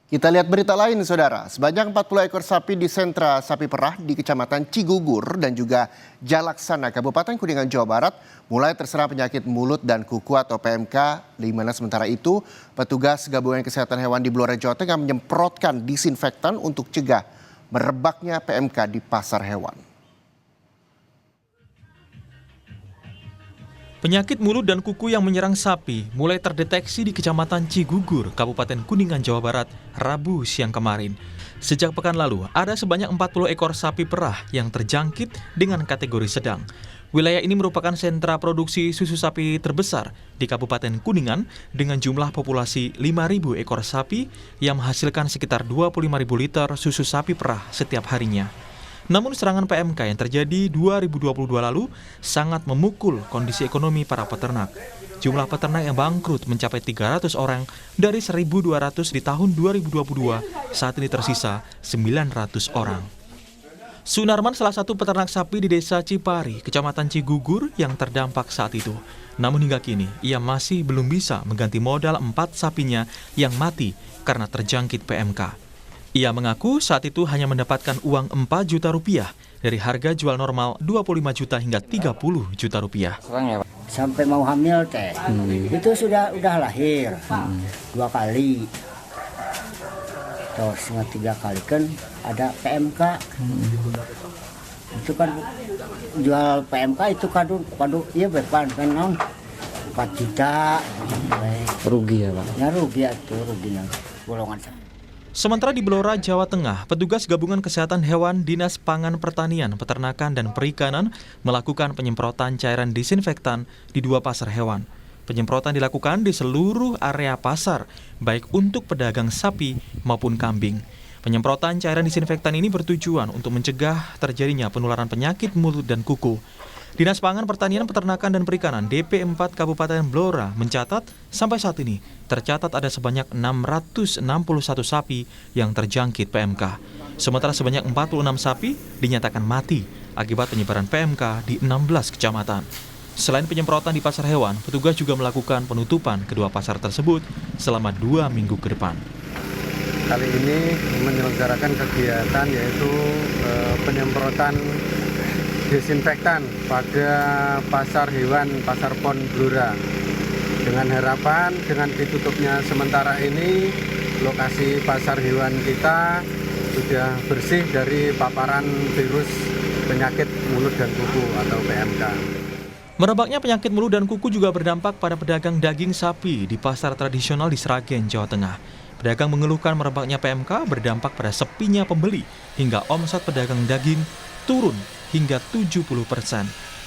Kita lihat berita lain, Saudara. Sebanyak 40 ekor sapi di sentra sapi perah di Kecamatan Cigugur dan juga Jalaksana, Kabupaten Kuningan, Jawa Barat, mulai terserang penyakit mulut dan kuku atau PMK, di mana sementara itu petugas Gabungan Kesehatan Hewan di Blora, Jawa Tengah menyemprotkan disinfektan untuk cegah merebaknya PMK di pasar hewan. Penyakit mulut dan kuku yang menyerang sapi mulai terdeteksi di Kecamatan Cigugur, Kabupaten Kuningan, Jawa Barat, Rabu siang kemarin. Sejak pekan lalu, ada sebanyak 40 ekor sapi perah yang terjangkit dengan kategori sedang. Wilayah ini merupakan sentra produksi susu sapi terbesar di Kabupaten Kuningan dengan jumlah populasi 5.000 ekor sapi yang menghasilkan sekitar 25.000 liter susu sapi perah setiap harinya. Namun serangan PMK yang terjadi 2022 lalu sangat memukul kondisi ekonomi para peternak. Jumlah peternak yang bangkrut mencapai 300 orang dari 1.200 di tahun 2022, saat ini tersisa 900 orang. Sunarman salah satu peternak sapi di Desa Cipari, Kecamatan Cigugur yang terdampak saat itu. Namun hingga kini, ia masih belum bisa mengganti modal 4 sapinya yang mati karena terjangkit PMK. Ia mengaku saat itu hanya mendapatkan uang 4 juta rupiah dari harga jual normal 25 juta hingga 30 juta rupiah. Sampai mau hamil teh, itu sudah lahir 2 kali. Terus 3 kali kan ada PMK. Itu kan jual PMK itu kado iya bepan kan 4 juta. Rugi ya Pak? Ya rugi itu, ruginya golongan saya. Sementara di Blora, Jawa Tengah, petugas Gabungan Kesehatan Hewan Dinas Pangan Pertanian, Peternakan, dan Perikanan melakukan penyemprotan cairan disinfektan di 2 pasar hewan. Penyemprotan dilakukan di seluruh area pasar, baik untuk pedagang sapi maupun kambing. Penyemprotan cairan disinfektan ini bertujuan untuk mencegah terjadinya penularan penyakit mulut dan kuku. Dinas Pangan Pertanian, Peternakan, dan Perikanan DP4 Kabupaten Blora mencatat sampai saat ini tercatat ada sebanyak 661 sapi yang terjangkit PMK. Sementara sebanyak 46 sapi dinyatakan mati akibat penyebaran PMK di 16 kecamatan. Selain penyemprotan di pasar hewan, petugas juga melakukan penutupan kedua pasar tersebut selama 2 minggu ke depan. Kali ini menyelenggarakan kegiatan yaitu penyemprotan disinfektan pada pasar hewan, pasar Pon Blora. Dengan harapan dengan ditutupnya sementara ini, lokasi pasar hewan kita sudah bersih dari paparan virus penyakit mulut dan kuku atau PMK. Merebaknya penyakit mulut dan kuku juga berdampak pada pedagang daging sapi di pasar tradisional di Sragen, Jawa Tengah. Pedagang mengeluhkan merebaknya PMK berdampak pada sepinya pembeli hingga omset pedagang daging turun hingga 70%.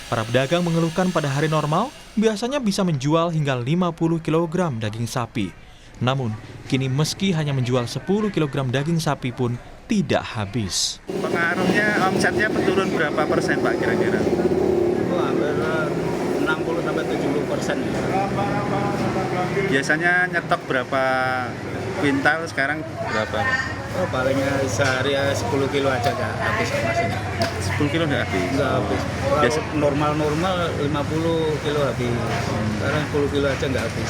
Para pedagang mengeluhkan pada hari normal biasanya bisa menjual hingga 50 kg daging sapi. Namun, kini meski hanya menjual 10 kg daging sapi pun tidak habis. Pengaruhnya omsetnya turun berapa persen Pak kira-kira? Hampir 60-70%. Biasanya nyetok berapa kuintal, sekarang berapa Pak? Oh, palingnya sehari 10 kilo aja nggak habis masnya. 10 kilo nggak habis? Nggak habis. Biasa normal 50 kilo habis. Sekarang 10 kilo aja nggak habis.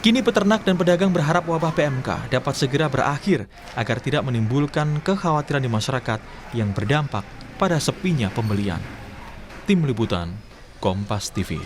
Kini peternak dan pedagang berharap wabah PMK dapat segera berakhir agar tidak menimbulkan kekhawatiran di masyarakat yang berdampak pada sepinya pembelian. Tim Liputan, Kompas TV.